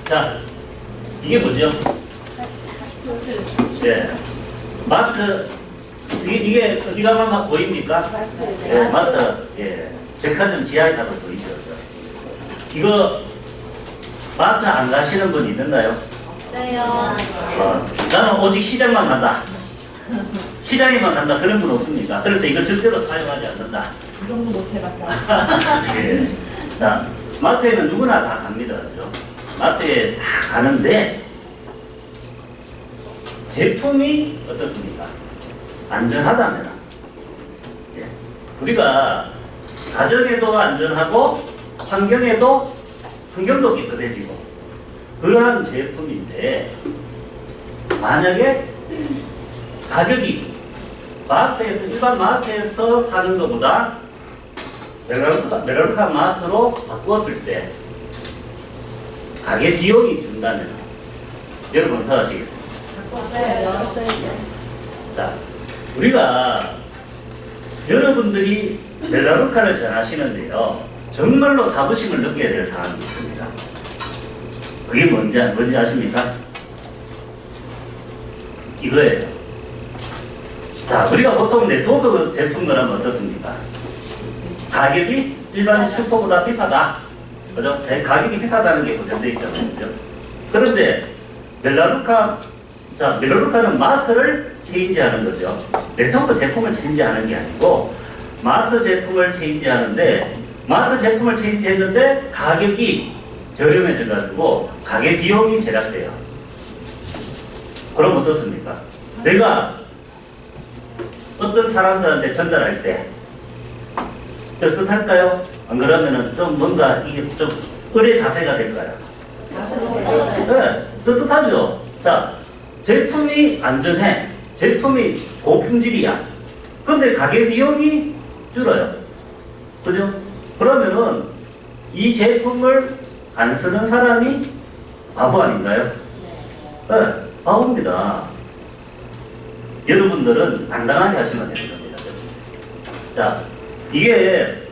자, 이게 뭐죠? 예. 마트, 이게 어디가 막 보입니까? 예, 마트, 예. 백화점 지하에 가도 보이죠? 이거, 마트 안 가시는 분 있는가요? 없어요. 나는 오직 시장만 간다. 시장에만 간다. 그런 분 없습니까? 그래서 이거 절대로 사용하지 않는다. 이 정도 못 해봤다. 예. 자, 마트에는 누구나 다 갑니다. 그죠? 마트에 다 가는데, 제품이 어떻습니까? 안전하다면. 예. 우리가 가정에도 안전하고, 환경도 깨끗해지고, 그러한 제품인데, 만약에 가격이 일반 마트에서 사는 것보다 메랄루카 마트로 바꾸었을 때 가게 비용이 준다면 여러분 어떻게 하시겠습니까? 없어요. 자, 우리가 여러분들이 메랄루카를 전하시는데요, 정말로 자부심을 느껴야 될 사항이 있습니다. 그게 뭔지 아십니까? 이거예요. 자, 우리가 보통 네트워크 제품 거라면 어떻습니까? 가격이 일반 슈퍼보다 비싸다. 그죠? 가격이 비싸다는 게 보장되어 있잖아요. 그죠? 그런데 메랄루카는 마트를 체인지하는 거죠. 네트워크 제품을 체인지하는 게 아니고 마트 제품을 체인지하는데, 마트 제품을 체인지했는데 가격이 저렴해져가지고 가게 비용이 절약돼요. 그럼 어떻습니까? 내가 어떤 사람들한테 전달할 때 뜨뜻할까요? 안 그러면은 좀 뭔가 이게 좀 의뢰 자세가 될까요? 네, 뜨뜻하죠. 자, 제품이 안전해. 제품이 고품질이야. 근데 가게 비용이 줄어요. 그죠? 그러면은 이 제품을 안 쓰는 사람이 바보 아닌가요? 네, 바보입니다. 여러분들은 당당하게 하시면 되는 겁니다. 자, 이게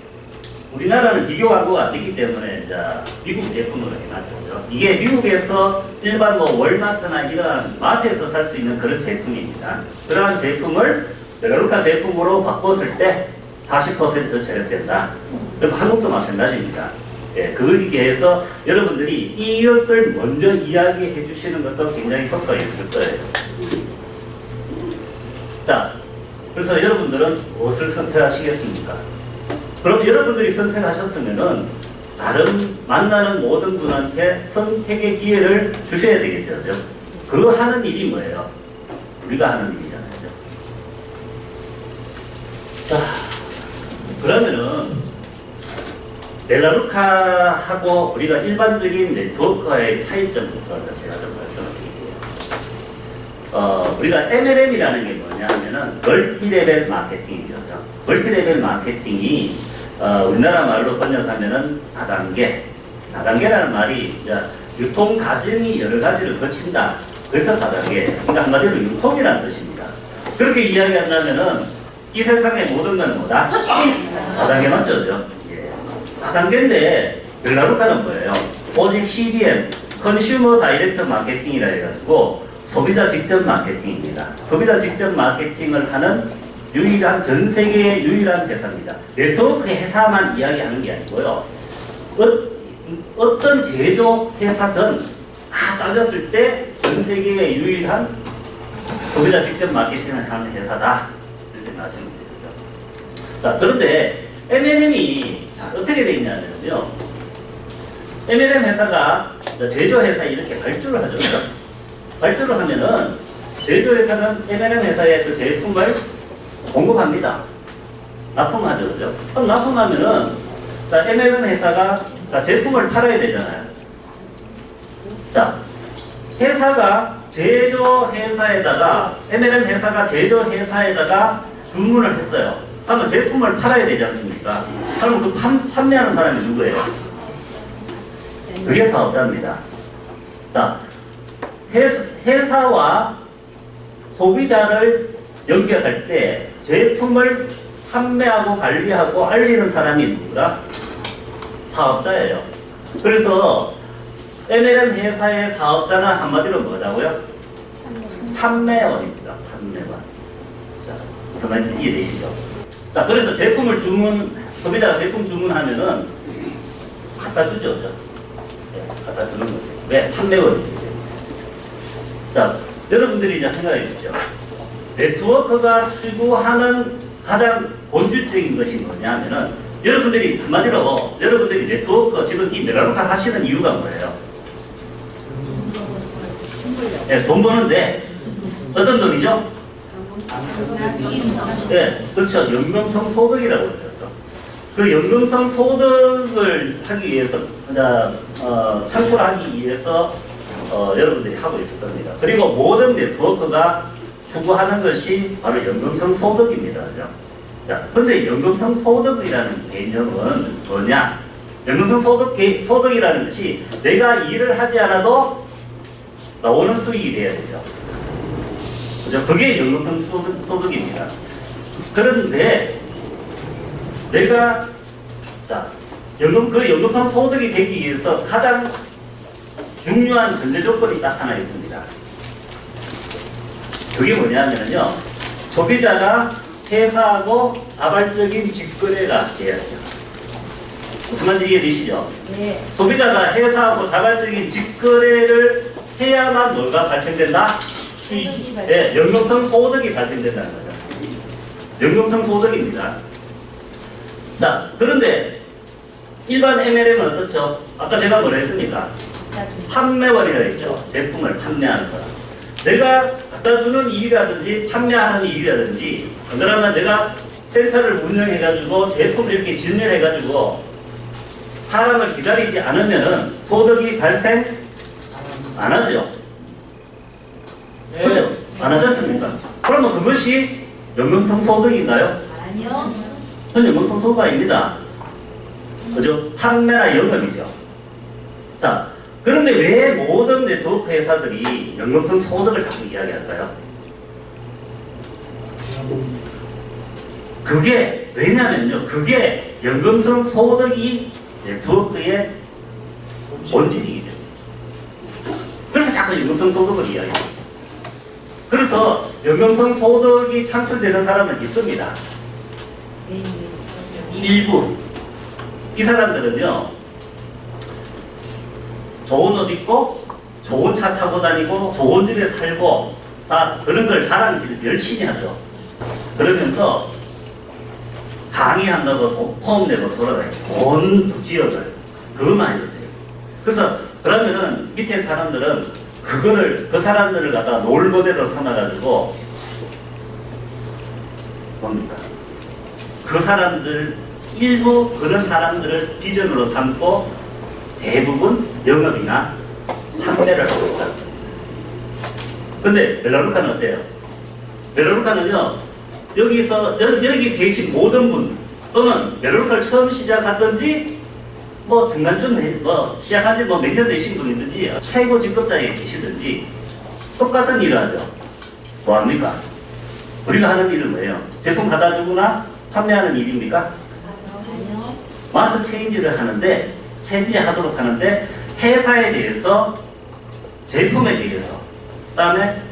우리나라는 비교 광고가 안 되기 때문에 자, 미국 제품으로 해놨죠. 이게 미국에서 일반 뭐 월마트나 이런 마트에서 살 수 있는 그런 제품입니다. 그러한 제품을 메랄루카 제품으로 바꿨을 때 40% 절약된다. 그럼 한국도 마찬가지입니다. 예, 그거에 해서 여러분들이 이것을 먼저 이야기해 주시는 것도 굉장히 효과가 있을 거예요. 자, 그래서 여러분들은 무엇을 선택하시겠습니까? 그럼 여러분들이 선택하셨으면은 다른 만나는 모든 분한테 선택의 기회를 주셔야 되겠죠. 그죠? 그 하는 일이 뭐예요? 우리가 하는 일이잖아요. 자, 그러면은 메랄루카하고 우리가 일반적인 네트워크와의 차이점부터 제가 좀 말씀을 드릴게요. 우리가 MLM이라는 게 뭐냐 하면은 멀티레벨 마케팅이죠. 멀티레벨 마케팅이 우리나라 말로 번역하면은 다단계라는 말이 이제 유통 과정이 여러 가지를 거친다. 그래서 다단계. 그러니까 한마디로 유통이라는 뜻입니다. 그렇게 이야기한다면은 이 세상의 모든 건 뭐다? 다단계 맞죠? 예. 다단계인데 메랄루카는 뭐예요? 오직 CDM, 컨슈머 다이렉트 마케팅이라 해가지고 소비자 직접 마케팅입니다. 소비자 직접 마케팅을 하는 전 세계의 유일한 회사입니다. 네트워크 회사만 이야기하는 게 아니고요. 어떤 제조 회사든 다 따졌을 때 전 세계의 유일한 소비자 직접 마케팅을 하는 회사다. 이렇게 생각하시면 되죠. 자, 그런데 MLM이 어떻게 되어 있냐면요. MLM 회사가 제조 회사에 이렇게 발주를 하죠. 발주를 하면은 제조회사는 MLM 회사에 그 제품을 공급합니다. 납품하죠. 그죠? 그럼 납품하면은 자, MLM 회사가 자, 제품을 팔아야 되잖아요. 자, 회사가 제조회사에다가 MLM 회사가 제조회사에다가 주문을 했어요. 그러면 제품을 팔아야 되지 않습니까? 그럼 그 판매하는 사람이 누구예요? 그게 사업자입니다. 자, 회사와 소비자를 연결할 때 제품을 판매하고 관리하고 알리는 사람이 누구라? 사업자예요. 그래서 MLM 회사의 사업자는 한마디로 뭐라고요? 판매원입니다. 판매원. 자, 무슨 말인지 이해되시죠? 자, 그래서 소비자가 제품 주문하면은 갖다 주죠. 네, 갖다 주는 거죠. 왜? 판매원이죠. 자, 여러분들이 이제 생각해 주십시오. 네트워크가 추구하는 가장 본질적인 것이 뭐냐면은 여러분들이 한마디로 여러분들이 네트워크 지금 이 메가로카 하시는 이유가 뭐예요? 네, 돈 버는데 어떤 돈이죠? 네, 그렇죠. 연금성 소득이라고 그러죠. 그 연금성 소득을 하기 위해서, 창출하기 위해서 여러분들이 하고 있을 겁니다. 그리고 모든 네트워크가 추구하는 것이 바로 연금성 소득입니다. 그죠? 자, 근데 연금성 소득이라는 개념은 뭐냐? 연금성 소득이라는 것이 내가 일을 하지 않아도 나오는 수익이 돼야 되죠. 그죠? 그게 연금성 소득입니다. 그런데 내가 연금성 소득이 되기 위해서 가장 중요한 전제 조건이 딱 하나 있습니다. 그게 뭐냐면요, 소비자가 회사하고 자발적인 직거래가 돼야 돼요. 무슨 말인지 이해되시죠? 네. 소비자가 회사하고 자발적인 직거래를 해야만 뭐가 발생된다? 수익이. 네, 연금성 소득이 발생된다는 거죠. 연금성 소득입니다. 자, 그런데 일반 MLM은 어떻죠? 아까 제가 뭐라 했습니까? 판매원이라 했죠. 제품을 판매하는 사람. 내가 갖다 주는 일이라든지 판매하는 일이라든지, 그러면 내가 센터를 운영해가지고 제품을 이렇게 진열해가지고 사람을 기다리지 않으면은 소득이 발생 안 하죠. 그죠? 안 하지 않습니까? 그러면 그것이 연금성 소득인가요? 아니요. 그건 연금성 소득 아닙니다. 그죠? 판매나 영업이죠. 자, 그런데 왜 모든 네트워크 회사들이 연금성 소득을 자꾸 이야기할까요? 그게 왜냐면요, 그게 연금성 소득이 네트워크의 본질이기 때문에. 그래서 자꾸 연금성 소득을 이야기해요. 그래서 연금성 소득이 창출되는 사람은 있습니다. 일부. 이 사람들은요, 좋은 옷 입고 좋은 차 타고 다니고 좋은 집에 살고 다 그런 걸 자랑질 열심히 하죠. 그러면서 강의한다고 폼 내고 돌아다니고 온 지역을 그것만 해도 돼요. 그래서 그러면은 밑에 사람들은 그 사람들을 갖다 롤모델로 삼아가지고 뭡니까? 그 사람들 일부 그런 사람들을 비전으로 삼고 대부분 영업이나 판매를 하고 있다. 근데 멜라루카는 어때요? 멜라루카는요, 여기 계신 모든 분 또는 멜라루카를 처음 시작하든지 뭐 중간쯤 시작한 지 몇 년 되신 분이든지 최고 직급자에 계시든지 똑같은 일을 하죠. 뭐합니까? 우리가 하는 일은 뭐예요? 제품 갖다 주거나 판매하는 일입니까? 아니요. 마트 체인지를 하는데 체인지하도록 하는데 회사에 대해서, 제품에 대해서, 그다음에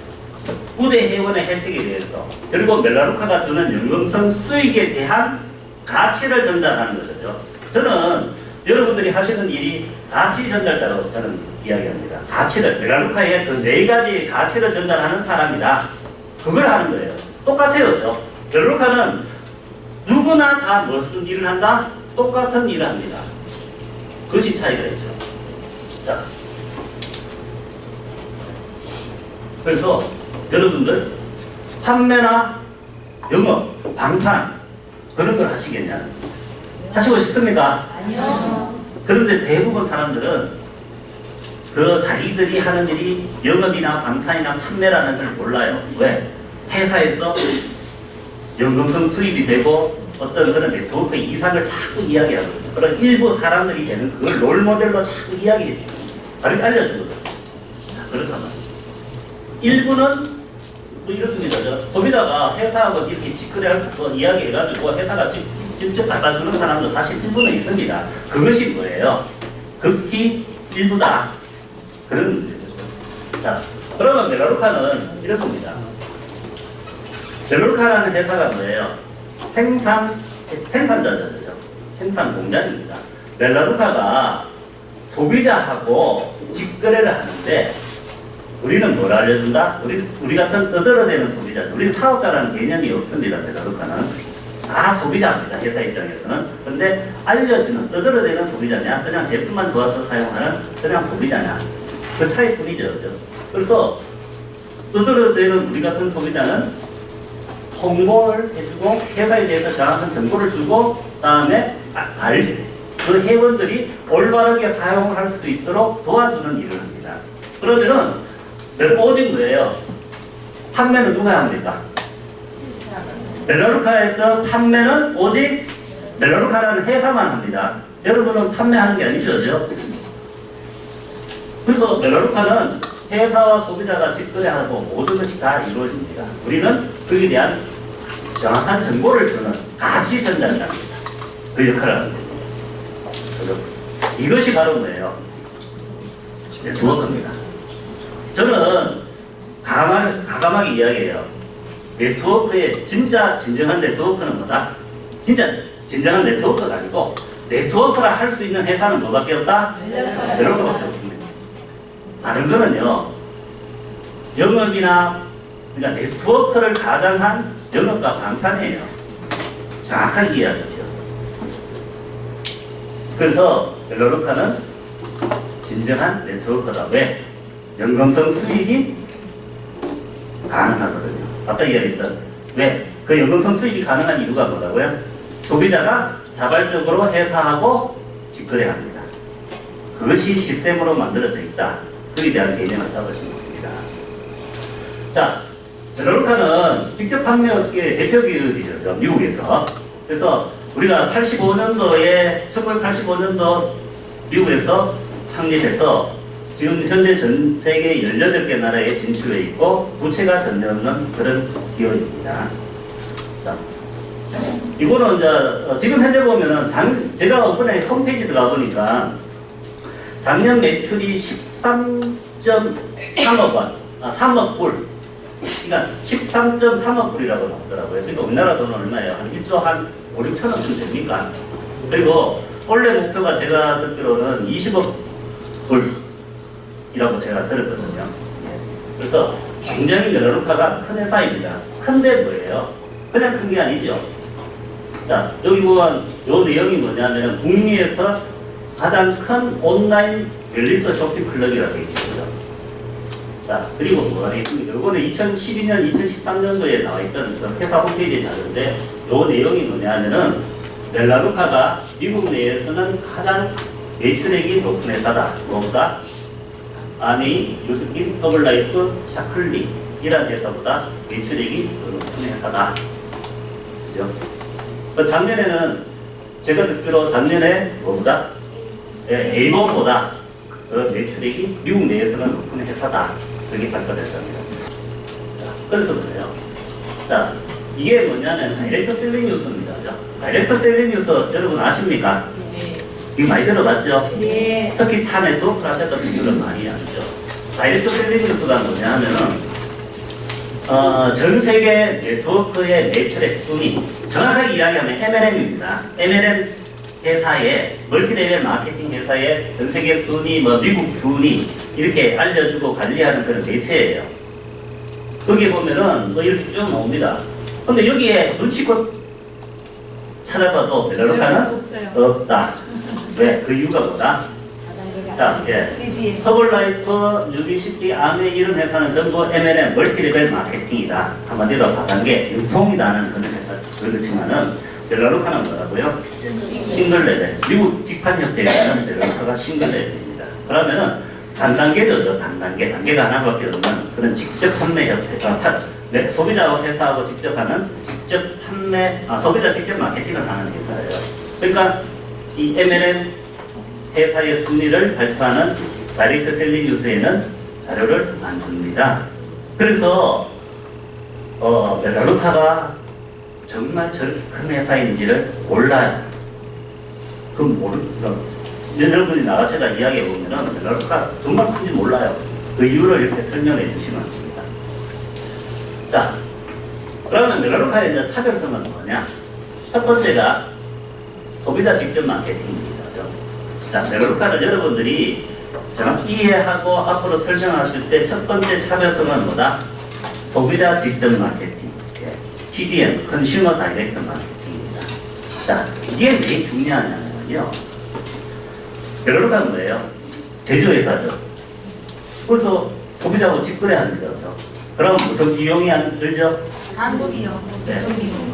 우대 회원의 혜택에 대해서, 그리고 멜라루카가 주는 연금성 수익에 대한 가치를 전달하는 것이죠. 저는 여러분들이 하시는 일이 가치 전달자라고 저는 이야기합니다. 가치를, 멜라루카의 그 4가지 가치를 전달하는 사람이다. 그걸 하는 거예요. 똑같아요. 멜라루카는 누구나 다 무슨 일을 한다? 똑같은 일을 합니다. 그것이 차이가 있죠. 자, 그래서 여러분들 판매나 영업, 방판 그런 걸 하시겠냐? 하시고 싶습니까? 아니요. 그런데 대부분 사람들은 그 자기들이 하는 일이 영업이나 방판이나 판매라는 걸 몰라요. 왜? 회사에서 연금성 수입이 되고 어떤 그런 네트워크 이상을 자꾸 이야기하거든요. 그런 일부 사람들이 되는 그걸 롤모델로 자꾸 이야기해요. 다르게 알려주거든요. 그렇다면 일부는 뭐 이렇습니다. 소비자가 회사하고 이렇게 직거래하고 이야기해가지고 회사가 직접 갖다 주는 사람도 사실 일부는 있습니다. 그것이 뭐예요? 극히 일부다. 그런 문제죠. 자, 그러면 멜라루카는 이런 겁니다. 멜라루카라는 회사가 뭐예요? 생산자죠. 생산 공장입니다. 멜라루카가 소비자하고 직거래를 하는데 우리는 뭘 알려준다? 우리 같은 떠들어대는 소비자. 우리는 사업자라는 개념이 없습니다. 멜라루카는 다 소비자입니다. 회사 입장에서는. 근데 알려주는 떠들어대는 소비자냐, 그냥 제품만 좋아서 사용하는 그냥 소비자냐, 그 차이뿐이죠. 그래서 떠들어대는 우리 같은 소비자는 홍보를 해주고 회사에 대해서 정확한 정보를 주고 그다음에 알지. 그 회원들이 올바르게 사용할 수 있도록 도와주는 일을 합니다. 그러면은 오직 뭐예요? 판매는 누가 합니까? 멜라루카에서 판매는 오직 멜라루카라는 회사만 합니다. 여러분은 판매하는 게 아니죠. 그래서 멜라루카는 회사와 소비자가 직거래하고 모든 것이 다 이루어집니다. 우리는 그에 대한 정확한 정보를 주는 가치 전달자입니다. 그 역할을 합니다. 이것이 바로 뭐예요? 네트워크입니다. 저는 가감하게 이야기해요. 네트워크의 진정한 네트워크는 뭐다? 진짜 진정한 네트워크가 아니고 네트워크라 할 수 있는 회사는 뭐밖에 없다? 멜라루카밖에 없습니다. 다른 거는요, 영업이나 그러니까 네트워크를 가장한 영업과 방판이에요. 정확하게 이해하십시오. 그래서 멜라루카는 진정한 네트워크다. 왜? 연금성 수익이 가능하거든요. 아까 이야기했던 왜? 그 연금성 수익이 가능한 이유가 뭐라고요? 소비자가 자발적으로 회사하고 직거래합니다. 그것이 시스템으로 만들어져 있다. 그에 대한 개념을 잡으시면 됩니다. 자, 멜라루카는 직접 판매업계의 대표 기업이죠. 미국에서. 그래서 우리가 1985년도 미국에서 창립해서 지금 현재 전 세계 18개 나라에 진출해 있고 부채가 전혀 없는 그런 기업입니다. 자, 이거는 이제 지금 현재 보면은 제가 이번에 홈페이지 들어가 보니까 작년 매출이 13.3억 원, 3억 불. 그러니까 13.3억 불이라고 나오더라고요. 그러니까 우리나라 돈은 얼마예요? 한 1조 한 5, 6천억 정도 됩니까? 그리고 원래 목표가 제가 듣기로는 20억 불이라고 제가 들었거든요. 그래서 굉장히 멜라루카가 큰 회사입니다. 큰데 뭐예요? 그냥 큰 게 아니죠. 자, 여기 보면 요 내용이 뭐냐면 북미에서 가장 큰 온라인 웰니스 쇼핑 클럽이라고 되어 있죠. 자, 그리고 뭐가 되어 있습니까? 이거는 2012년, 2013년도에 나와 있던 그 회사 홈페이지 자료인데 요 내용이 뭐냐면은 멜라루카가 미국 내에서는 가장 매출액이 높은 회사다. 뭔가 아메이, 유스킨, 더블라이프, 샤클리 이란 회사보다 매출액이 더 높은 회사다. 그죠? 작년에는 제가 듣기로 작년에 뭐보다 에이번보다 매출액이 미국 내에서는 높은 회사다. 그렇게 발표됐습니다. 그래서 그래요. 자, 이게 뭐냐면 다이렉트 셀링 뉴스입니다. 다이렉트 셀링 뉴스 여러분 아십니까? 네. 이거 많이 들어봤죠? 네. 특히 타 네트워크 하셨던 분들은 많이 아시죠? 다이렉트 셀링 뉴스가 뭐냐면은 전 세계 네트워크의 매출액 순위, 정확하게 이야기하면 MLM입니다. MLM 회사의 멀티레벨 마케팅 회사의 전 세계 순위, 미국 순위 이렇게 알려주고 관리하는 그런 매체예요. 거기에 보면은 이렇게 쭉 나옵니다. 근데 여기에 눈치껏 찾아봐도 멜라루카는 없다. 왜? 그 이유가 뭐다? 자, 허블라이프, 뉴비시티, 아메 이런 회사는 전부 MLM, 멀티레벨 마케팅이다. 한마디로 다단계 유통이라는 그런 회사 그렇지만은 멜라루카는 뭐라고요? 싱글 레벨. 미국 직판협회에서는 멜라루카가 싱글 레벨입니다. 그러면은 단단계죠. 단계가 하나밖에 없는 그런 직접 판매 협회, 소비자 회사하고 직접 하는 직접 판매, 소비자 직접 마케팅을 하는 회사예요. 그러니까 이 MLM 회사의 순위를 발표하는 다이렉트 셀링 뉴스에는 자료를 안 줍니다. 그래서 멜라루카가 정말 저렇게 큰 회사인지를 몰라요. 여러분이 나가셔서 이야기해 보면은 멜라루카 정말 큰지 몰라요. 그 이유를 이렇게 설명해 주시면 됩니다. 자, 그러면 멜라루카의 이제 차별성은 뭐냐? 첫 번째가 소비자 직접 마케팅입니다. 자, 멜라루카를 여러분들이 정확히 이해하고 앞으로 설명하실 때 첫 번째 차별성은 뭐다? 소비자 직접 마케팅, CDM, 컨슈머 다이렉트 마케팅입니다. 자, 이게 왜 중요하냐면요. 멜라루카는 뭐예요? 제조회사죠. 그래서 소비자하고 직거래하는 거죠. 그럼 무슨 비용이 안 들죠? 한국이요. 네.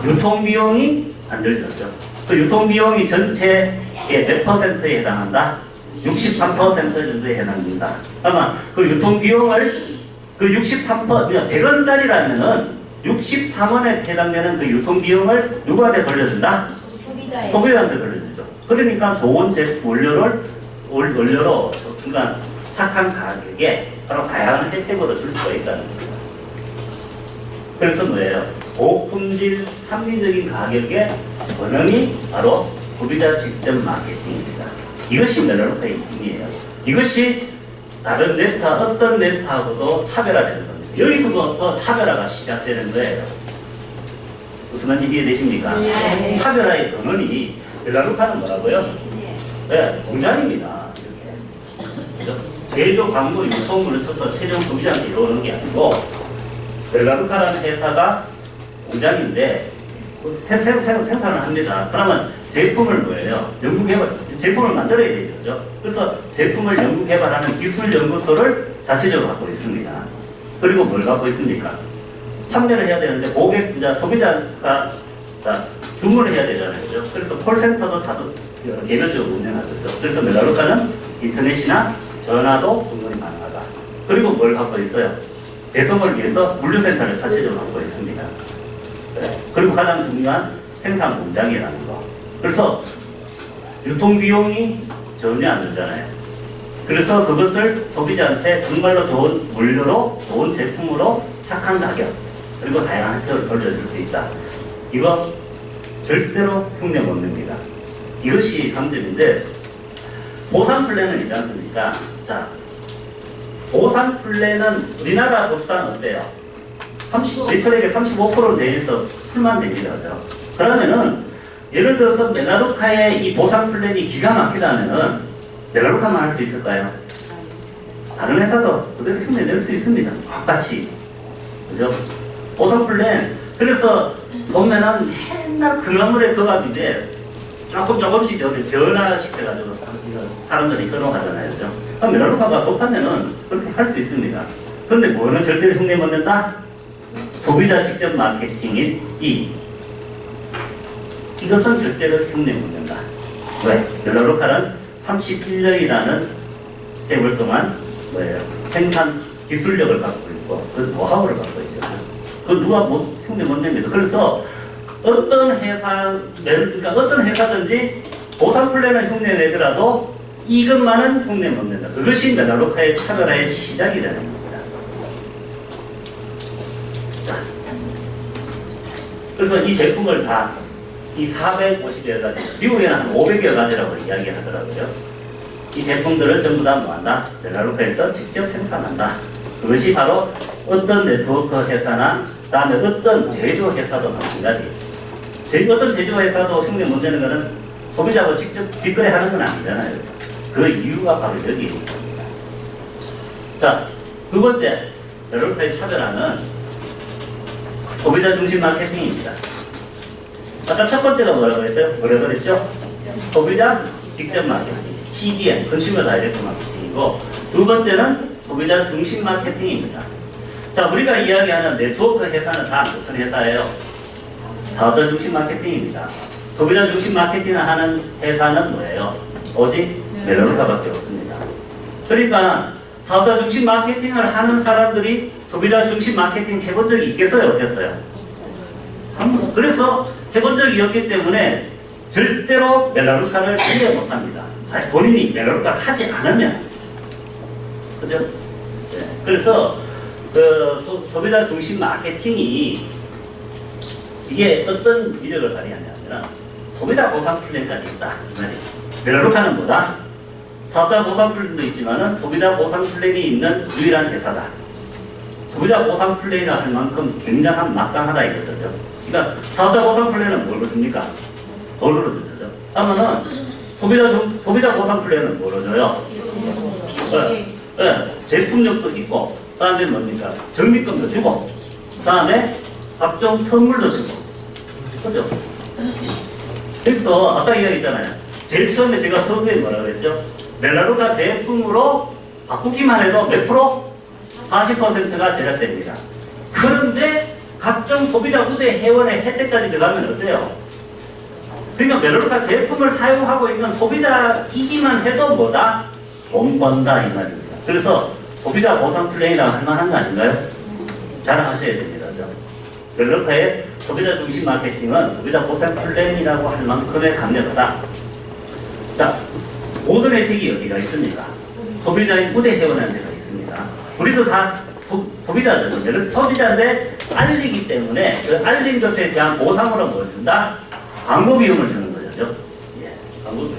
유통비용이 안 들죠. 그 유통비용이 전체의 몇 퍼센트에 해당한다? 63% 정도에 해당합니다. 아마 그 유통비용을 그 63%, 100원짜리라면은 63원에 해당되는 그 유통비용을 누구한테 돌려준다? 소비자의. 소비자한테 돌려주죠. 그러니까 좋은 원료로 중간 착한 가격에 바로 다양한 혜택으로 줄 수가 있다는 거예요. 그래서 뭐예요? 고품질 합리적인 가격의 번영이 바로 소비자 직접 마케팅입니다. 이것이 멜라루카의 힘이에요. 이것이 다른 네타, 어떤 네타하고도 차별화되는 겁니다. 여기서부터 차별화가 시작되는 거예요. 무슨 말인지 이해되십니까? 네. 차별화의 근원이 멜라루카는 뭐라고요? 네, 공장입니다. 이렇게. 제조, 광고, 유통물을 쳐서 최종 소비자한테 이루어오는 게 아니고 멜라루카라는 회사가 공장인데 생산을 합니다. 그러면 제품을 뭐예요? 연구개발, 제품을 만들어야 되죠. 그래서 제품을 연구개발하는 기술연구소를 자체적으로 갖고 있습니다. 그리고 뭘 갖고 있습니까? 판매를 해야 되는데 고객, 소비자가 주문을 해야 되잖아요. 그죠? 그래서 콜센터도 개별적으로 운영하죠. 그래서 멜라루카는 인터넷이나 전화도 주문이 가능하다. 그리고 뭘 갖고 있어요? 배송을 위해서 물류센터를 자체적으로 갖고 있습니다. 그리고 가장 중요한 생산 공장이라는 거. 그래서 유통비용이 전혀 안 들잖아요. 그래서 그것을 소비자한테 정말로 좋은 원료로, 좋은 제품으로 착한 가격, 그리고 다양한 혜택을 돌려줄 수 있다. 이거 절대로 흉내 못 냅니다. 이것이 강점인데, 보상 플랜은 있지 않습니까? 자, 보상 플랜은 우리나라 법상 어때요? 리터렉에 35% 내에서 풀만 됩니다. 그죠? 그러면은 예를 들어서 멜라루카의 이 보상 플랜이 기가 막히다면은 멜라루카만 할 수 있을까요? 다른 회사도 그대로 흉내 낼 수 있습니다. 똑같이. 그죠? 보상 플랜. 그래서 보면은 맨날 그나물의 그 값인데 조금씩 여기 변화시켜가지고 사람들이 끊어가잖아요. 그죠? 그럼 멜라루카가 법하면은 그렇게 할 수 있습니다. 그런데 뭐는 절대로 흉내 못 낸다? 소비자 직접 마케팅인 이것은 절대로 흉내 못 낸다. 왜? 멜라루카는 31년이라는 세월 동안 뭐예요? 생산 기술력을 갖고 있고 그 노하우를 갖고 있잖아요. 그 누가 흉내 못 냅니다. 그래서 어떤 회사든지 보상 플랜을 흉내 내더라도 이것만은 흉내 못 낸다. 그것이 멜라루카의 차별화의 시작이 되는 겁니다. 자, 그래서 이 제품을 다 이 450여 가지, 미국에는 한 500여 가지라고 이야기하더라고요. 이 제품들을 전부 다 뭐한다? 멜라루카에서 직접 생산한다. 그것이 바로 어떤 네트워크 회사나 그다음에 어떤 제조 회사도 마찬가지. 어떤 제조 회사도 흉내 못 내는 것은 소비자하고 직접 직거래하는 건 아니잖아요. 그 이유가 바로 여기 있는 겁니다. 자, 두 번째 멜라루카의 차별화는 소비자 중심 마케팅입니다. 아까 첫 번째가 뭐라고 그랬죠? 소비자 직접 마케팅, CDM, 컨슈머 다이렉트 마케팅이고, 두 번째는 소비자 중심 마케팅입니다. 자, 우리가 이야기하는 네트워크 회사는 다 무슨 회사예요? 사업자 중심 마케팅입니다. 소비자 중심 마케팅을 하는 회사는 뭐예요? 오직 멜라루카밖에 없습니다. 그러니까 사업자 중심 마케팅을 하는 사람들이 소비자 중심 마케팅 해본 적이 있겠어요? 없겠어요? 그래서 해본 적이 없기 때문에 절대로 멜라루카를 이해 못합니다. 본인이 멜라루카를 하지 않으면. 그죠? 네. 그래서 그 소비자 중심 마케팅이 이게 어떤 위력을 발휘하냐면 소비자 보상 플랜까지 있다. 이 말이에요. 멜라루카는 뭐다? 사업자 보상 플랜도 있지만은 소비자 보상 플랜이 있는 유일한 회사다. 소비자 보상 플랜이라 할 만큼 굉장한 막강하다 이거죠. 그러니까 사업자 보상 플랜은 뭘로 줍니까? 돈으로 주죠. 그러면은 소비자 보상 플랜은 뭐로 줘요? 네, 제품력도 있고, 그 다음에 뭡니까? 적립금도 주고, 그 다음에 각종 선물도 주고, 그죠? 그래서 아까 이야기했잖아요. 제일 처음에 제가 서두에 뭐라 그랬죠? 멜라루카 제품으로 바꾸기만 해도 몇 프로? 40%가 제작됩니다. 그런데 각종 소비자 우대 회원의 혜택까지 들어가면 어때요? 그러니까 멜라루카 제품을 사용하고 있는 소비자이기만 해도 뭐다? 돈 번다 이 말입니다. 그래서 소비자 보상 플랜이라고 할 만한 거 아닌가요? 자랑하셔야 됩니다. 멜라루카의 소비자 중심 마케팅은 소비자 보상 플랜이라고 할 만큼의 강력하다. 자, 모든 혜택이 어디가 있습니까? 소비자인 우대 회원한테가 있습니다. 우리도 다 소비자죠. 소비자인데 알리기 때문에 그 알린 것에 대한 보상으로 뭘 준다? 광고 비용을 주는 거죠. 예, 광고 비용.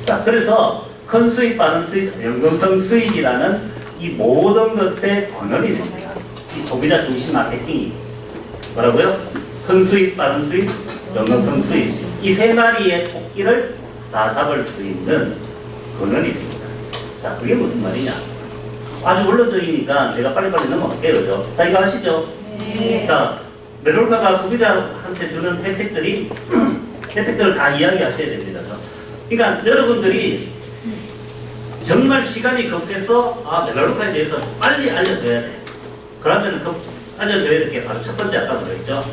자, 그래서 큰 수익, 빠른 수익, 연금성 수익이라는 이 모든 것의 권원이 됩니다. 이 소비자 중심 마케팅이 뭐라고요? 큰 수익, 빠른 수익, 연금성 수익. 이 세 마리의 토끼를 다 잡을 수 있는 권원이 됩니다. 자, 그게 무슨 말이냐? 아주 원론적이니까 제가 빨리빨리 넘어갈게요. 그죠? 자, 이거 아시죠? 네. 자, 멜라루카가 소비자한테 주는 혜택들을 다 이야기하셔야 됩니다. 그러니까 여러분들이 정말 시간이 급해서 멜라루카에 대해서 빨리 알려줘야 돼. 그러면 알려줘야 될 게 바로 첫 번째 아까 그랬죠.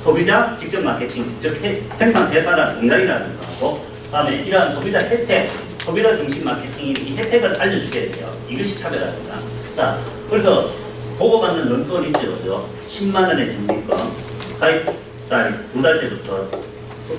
소비자 직접 마케팅, 즉 생산 회사라는 공간이라는 거고, 그다음에 이러한 소비자 혜택, 소비자 중심 마케팅이 이 혜택을 알려주셔야 돼요. 이것이 차별화입니다. 자, 그래서 보고받는 런투원 있죠, 그죠? 10만 원의 적립금, 가입달 2달째부터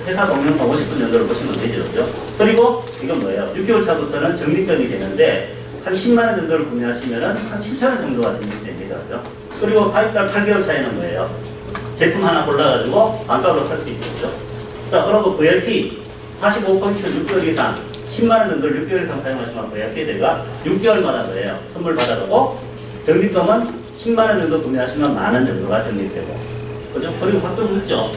회사 동영상 50분 정도를 보시면 되죠, 그죠? 그리고 이건 뭐예요? 6개월 차부터는 적립금이 되는데 한 10만 원 정도를 구매하시면은 한 7천 원 정도가 적립됩니다, 그죠? 그리고 가입달 8개월 차이는 뭐예요? 제품 하나 골라가지고 반값으로 살 수 있죠, 그죠? 자, 그리고 VIP 45포인트 6개월 이상 10만 원 정도를 6개월 이상 사용하시면 VIP들과 6개월마다 뭐예요? 선물 받아가고 적립금은 10만 원 정도 구매하시면 만 원 정도가 적립되고, 그죠? 그리고 각종 있죠.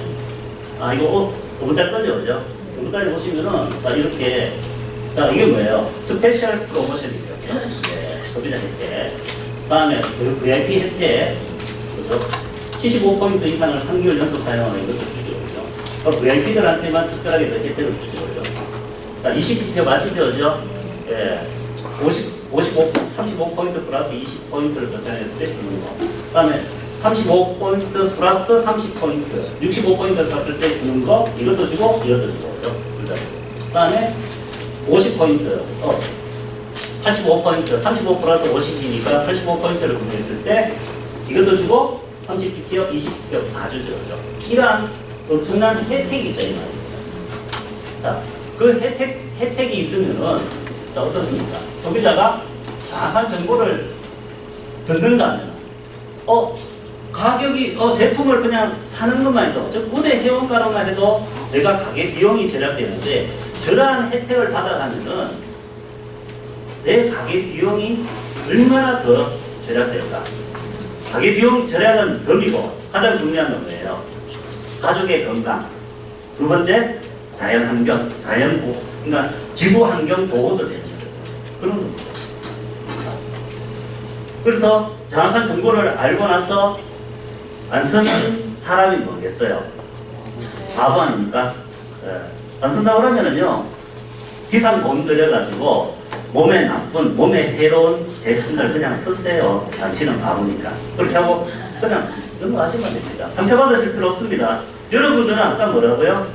이거 5분달 거죠, 그죠? 5분달에 보시면은 자 이렇게 자 이게 뭐예요? 스페셜 프로모션이죠. 네, 소비자 혜택. 그다음에 그 VIP 혜택, 그죠? 75포인트 이상을 3개월 연속 사용하는 이것도 주죠, 그죠? VIP들한테만 특별하게 더 혜택을 주죠, 그죠? 자, 20기표 마시죠, 그죠? 예. 35포인트 플러스 20포인트를 더 사용했을 때 주는 거. 그 다음에 35포인트 플러스 30포인트, 65포인트를 샀을 때 주는 거, 이것도 주고, 이것도 주고, 그죠? 그 다음에 50포인트, 85포인트, 35 플러스 50이니까 85포인트를 구매했을 때 이것도 주고, 30PP요, 20PP요 다 주죠, 그죠? 이러한 엄청난 혜택이 있죠, 이 말입니다. 자, 그 혜택이 있으면은, 자, 어떻습니까? 소비자가 정확한 정보를 듣는다면, 가격이, 제품을 그냥 사는 것만 해도, 즉, 우대 회원가로만 해도 내가 가게 비용이 절약되는데, 저러한 혜택을 받아가면은, 내 가게 비용이 얼마나 더 절약될까? 가게 비용 절약은 덤이고, 가장 중요한 건 뭐예요? 가족의 건강. 두 번째, 자연환경, 그러니까 지구환경 보호도 되죠. 그런 겁니다. 그래서 정확한 정보를 알고 나서 안 쓰는 사람이 뭐겠어요? 바보 아닙니까? 안 쓴다고 그러면은요, 비싼 돈 들여가지고 몸에 나쁜, 몸에 해로운 제품들 그냥 쓰세요. 당신은 바보니까. 그렇게 하고 그냥 넘어가시면 됩니다. 상처받으실 필요 없습니다. 여러분들은 아까 뭐라고요?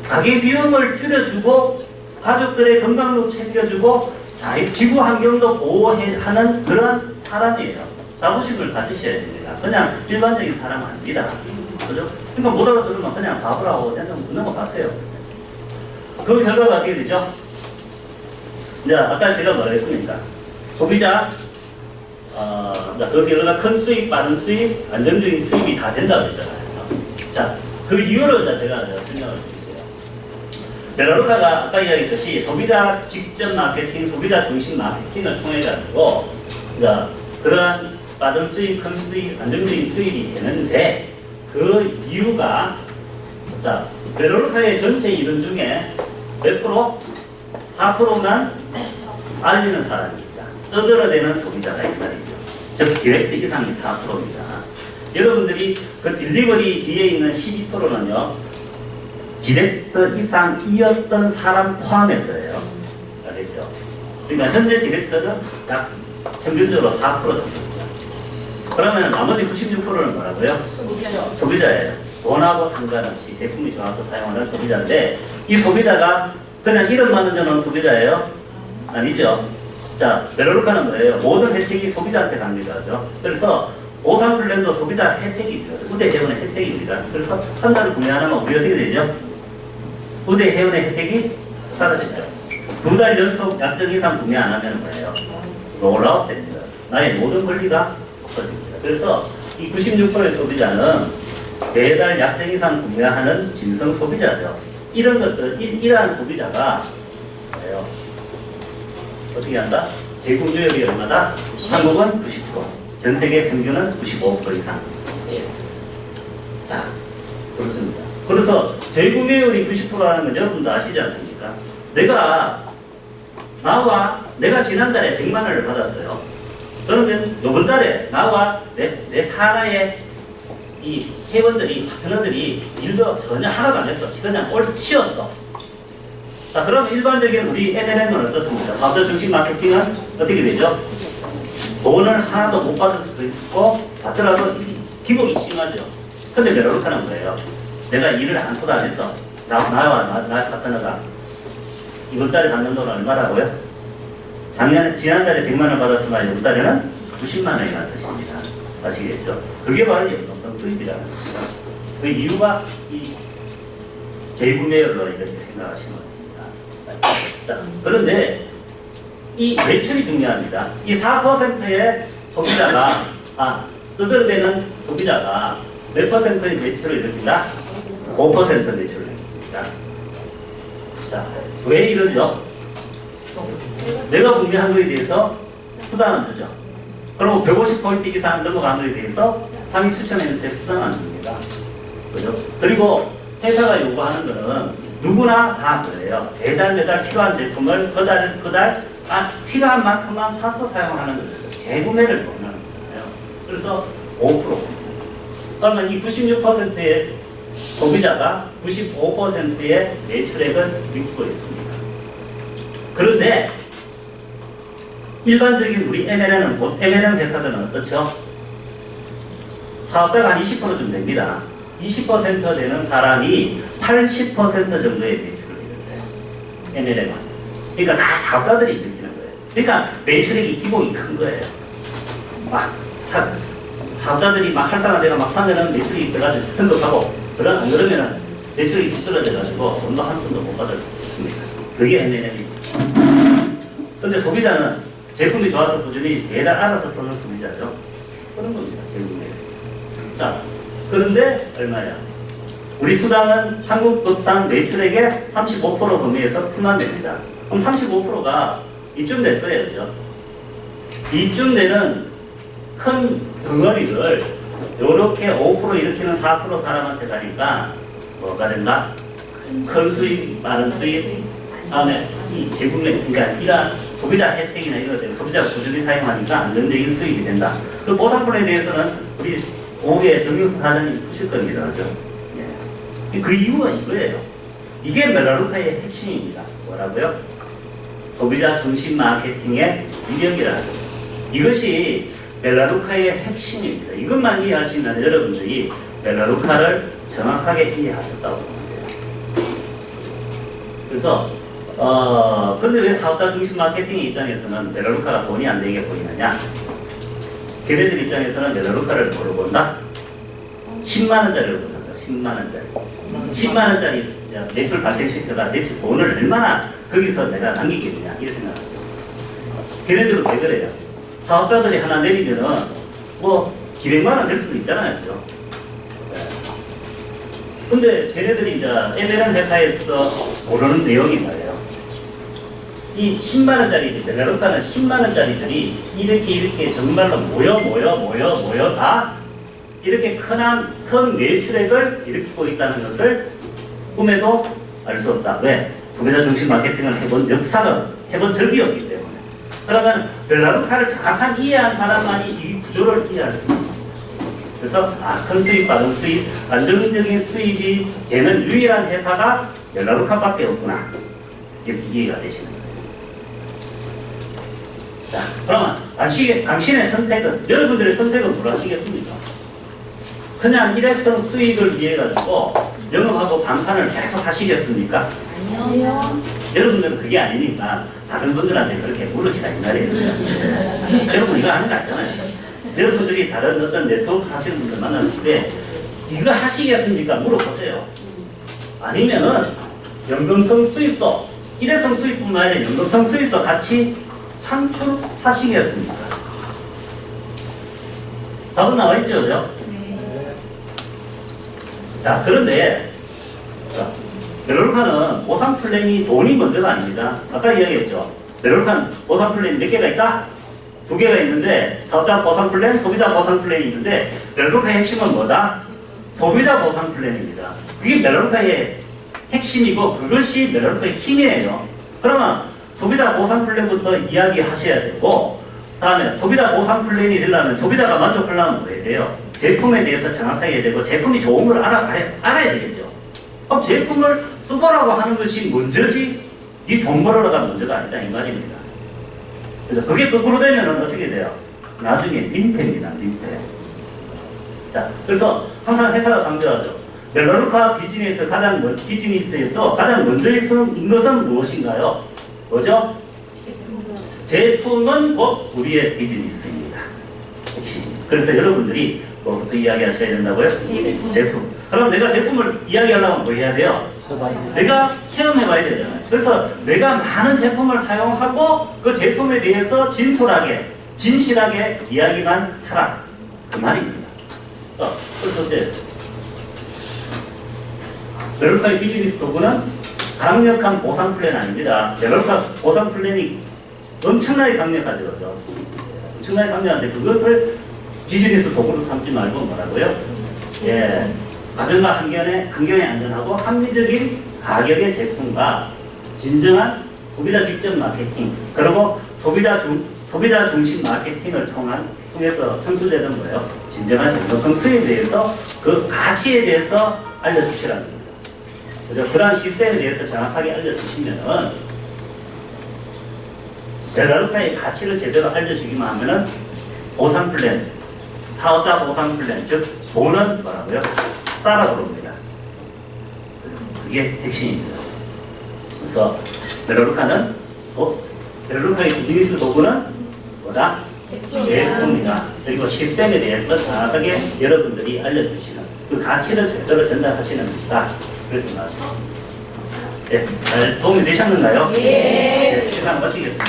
가게 비용을 줄여주고 가족들의 건강도 챙겨주고 지구 환경도 보호하는 그런 사람이에요. 자부심을 가지셔야 됩니다. 그냥 일반적인 사람은 아닙니다. 그죠? 그러니까 못 알아들으면 그냥 바보라고 그냥 넘어가세요. 그 결과가 어떻게 되죠? 이제 아까 제가 뭐라 했습니까? 소비자, 그 결과가 큰 수익, 빠른 수익, 안정적인 수익이 다 된다고 했잖아요. 자, 그 이유를 제가 설명을 드릴게요. 벨라루카가 아까 이야기했듯이 소비자 직접 마케팅, 소비자 중심 마케팅을 통해 가지고 그러니까 그러한 받은 수익, 큰 수익, 안정적인 수익이 되는데 그 이유가 자 벨라루카의 전체 이름 중에 몇 프로? 4%만 알리는 사람입니다. 떠들어대는 소비자가 있다는 즉 디렉트 이상이 4%입니다. 여러분들이 그 딜리버리 뒤에 있는 12%는요 디렉트 이상이었던 사람 포함해서예요. 알겠죠? 그러니까 현재 디렉트는 약 평균적으로 4% 정도입니다. 그러면 나머지 96%는 뭐라고요? 소비자예요. 돈하고 상관없이 제품이 좋아서 사용하는 소비자인데 이 소비자가 그냥 이름만 얹어놓은 소비자예요? 아니죠. 자, 벨라루카는 뭐예요? 모든 혜택이 소비자한테 갑니다. 그래서 보상 플랜도 소비자 혜택이죠. 우대 회원의 혜택입니다. 그래서 한 달을 구매하면 우리 어떻게 되죠? 우대 회원의 혜택이 사라지죠. 2달 연속 약정 이상 구매 안 하면 뭐예요? 롤아웃 됩니다. 나의 모든 권리가 없어집니다. 그래서 이 96%의 소비자는 매달 약정 이상 구매하는 진성 소비자죠. 이런 것들, 이러한 소비자가 뭐예요? 어떻게 한다? 재구매율이 얼마다? 한국은 90%, 전 세계 평균은 95% 이상. 자, 그렇습니다. 그래서 재구매율이 90%라는 건 여러분도 아시지 않습니까? 내가 지난달에 100만 원을 받았어요. 그러면 이번 달에 나와 내 산하의 이 회원들이, 파트너들이 일도 전혀 하나도 안 했어. 그냥 올 치웠어. 자, 그럼 일반적인 우리 MLM은 어떻습니까? 사업자 중심 마케팅은 어떻게 되죠? 돈을 하나도 못 받을 수도 있고, 받더라도 기복이 심하죠. 근데 벨라루카는 뭐예요? 내가 일을 한푼도 안 했어. 나와 파트너가 이번 달에 받는 돈은 얼마라고요? 지난달에 100만 원 받았으면 이번 달에는 90만 원이라는 뜻입니다. 아시겠죠? 그게 바로 연동성 수입이라는 겁니다. 그 이유가 이 재구매율로 이렇게 생각하시면 됩니다. 자, 그런데 이 매출이 중요합니다. 이 4%의 소비자가, 떠들어대는 소비자가 몇 퍼센트의 매출을 일으킨다? 5% 매출을 일으킵니다. 자, 왜 이러죠? 내가 구매한 거에 대해서 수당을 주죠. 그리고 150포인트 이상 넘어간 거에 대해서 상위 추천했는데 수당을 안 줍니다. 그죠? 그리고 회사가 요구하는 거는 누구나 다 그래요. 매달 필요한 제품을 그달 필요한 만큼만 사서 사용하는 거죠. 재구매를 보는 거잖아요. 그래서 5%. 그러면 이 96%의 소비자가 95%의 매출액을 일으키고 있습니다. 그런데 일반적인 우리 MLM 회사들은 어떻죠? 사업자가 한 20%쯤 됩니다. 20% 되는 사람이 80% 정도의 매출을 일으켜요. MLM은. 그러니까 다 사업자들이 일으키는 거예요. 그러니까 매출액이 기복이 큰 거예요. 사업자들이 막 활성화되고 막 사면은 매출이 들어가서 선급하고 안 그러면은 매출이 뒤떨어져가지고 돈도 한 푼도 못 받을 수 있습니다. 그게 MLM입니다. 근데 소비자는 제품이 좋아서 꾸준히 매달 알아서 쓰는 소비자죠. 그런 겁니다. 재구매. 자, 그런데 얼마야? 우리 수당은 한국법상 매출액의 35% 범위에서 포함됩니다. 그럼 35%가 이쯤 될 거예요. 그죠? 이쯤 되는 큰 덩어리를 이렇게 5% 일으키는 4% 사람한테 가니까 뭐가 된다? 큰 수익, 많은 수익, 다음에 이 재구매, 그러니까 이러한 소비자 혜택이나 이런 것들 소비자가 꾸준히 사용하니까 안정적인 수익이 된다. 그 보상권에 대해서는 우리 오후에 정유수 사장님이 푸실 겁니다. 그죠? 예. 그 이유가 이거예요. 이게 벨라루카의 핵심입니다. 뭐라고요? 소비자 중심 마케팅의 위력이라는 거죠. 이것이 벨라루카의 핵심입니다. 이것만 이해하시면 여러분들이 벨라루카를 정확하게 이해하셨다고 보면 돼요. 그래서 근데 왜 사업자 중심 마케팅의 입장에서는 벨라루카가 돈이 안 되게 보이느냐? 걔네들 입장에서는 벨라루카를 뭐로 본다? 10만원짜리로 본다. 10만원짜리. 10만원짜리 매출 발생시켜가 대체 돈을 얼마나 거기서 내가 남기겠느냐? 이렇게 생각하죠. 걔네들은 왜 그래요? 사업자들이 하나 내리면은 뭐 기백만원 될 수도 있잖아요. 그죠? 근데 걔네들이 이제 에베란 회사에서 모르는 내용이 뭐예요? 이 10만 원짜리, 벨라루카는 10만 원짜리들이 이렇게 정말로 모여 다 이렇게 큰 매출액을 일으키고 있다는 것을 꿈에도 알 수 없다. 왜? 소비자 중심 마케팅을 해본 역사가 해본 적이 없기 때문에. 그러면 벨라루카를 정확한 이해한 사람만이 이 구조를 이해할 수 있습니다. 그래서 큰 수입, 받은 수입, 안정적인 수입이 되는 유일한 회사가 벨라루카밖에 없구나. 이렇게 이해가 되시는 거예요. 자, 그러면 당신의 선택은, 여러분들의 선택은 뭘 하시겠습니까? 그냥 일회성 수익을 위해 가지고 영업하고 방판을 계속 하시겠습니까? 아니요. 여러분들은 그게 아니니까 다른 분들한테 그렇게 물으시라 이 말이에요. 여러분 이거 하는 거 아니잖아요. 여러분들이 다른 어떤 네트워크 하시는 분들 만났을 때 이거 하시겠습니까? 물어보세요. 아니면은 연금성 수입도 일회성 수입뿐만 아니라 연금성 수입도 같이 창출하시겠습니까? 답은 나와 있죠, 그죠? 네. 자, 그런데 벨라루카는 보상 플랜이 돈이 먼저가 아닙니다. 아까 이야기했죠. 벨라루카는 보상 플랜이 몇 개가 있다? 2개가 있는데 사업자 보상 플랜, 소비자 보상 플랜이 있는데 벨라루카의 핵심은 뭐다? 소비자 보상 플랜입니다. 그게 벨라루카의 핵심이고 그것이 벨라루카의 힘이에요. 그러면 소비자 보상 플랜부터 이야기하셔야 되고 다음에 소비자 보상 플랜이 되려면 소비자가 만족하려면 뭐 해야 돼요? 제품에 대해서 정확하게 해야 되고 제품이 좋은 걸 알아야 되겠죠. 그럼 제품을 쓰보라고 하는 것이 먼저지 네 돈 벌어라가 먼저가 아니다 이 말입니다. 그래서 그게 거꾸로 되면 어떻게 돼요? 나중에 민폐입니다. 민폐. 자, 그래서 항상 회사가 강조하죠. 벨라루카 비즈니스에서 가장 먼저 있는 것은 무엇인가요? 뭐죠? 제품은 곧 우리의 비즈니스입니다. 그래서 여러분들이 뭐부터 이야기하셔야 된다고요? 제품. 그럼 내가 제품을 이야기하려면 뭐 해야 돼요? 내가 체험해봐야 되잖아요. 그래서 내가 많은 제품을 사용하고 그 제품에 대해서 진실하게 이야기만 하라. 그 말입니다. 그래서 이제 벨라루카의 비즈니스 도구는 강력한 보상 플랜 아닙니다. 벨라루카 보상 플랜이 엄청나게 강력하죠. 엄청나게 강력한데 그것을 비즈니스 도구로 삼지 말고 뭐라고요? 예, 가정과 환경에 안전하고 합리적인 가격의 제품과 진정한 소비자 직접 마케팅 그리고 소비자 중심 마케팅을 통해서 청소되는 뭐예요? 진정한 정성성 수에 대해서 그 가치에 대해서 알려주시라는 겁니다. 그죠? 그러한 시스템에 대해서 정확하게 알려주시면은 벨라루카의 가치를 제대로 알려주기만 하면은 보상 플랜, 사업자 보상 플랜, 즉 돈은 뭐라고요? 따라 들어옵니다. 그게 핵심입니다. 그래서 벨라루카의 비즈니스 도구는 뭐다? 제품이다. 그리고 시스템에 대해서 정확하게 여러분들이 알려주시는 그 가치를 제대로 전달하시는 것이다. 그래서 나중에 잘 도움이 되셨는가요? 예. 시간 마치겠습니다.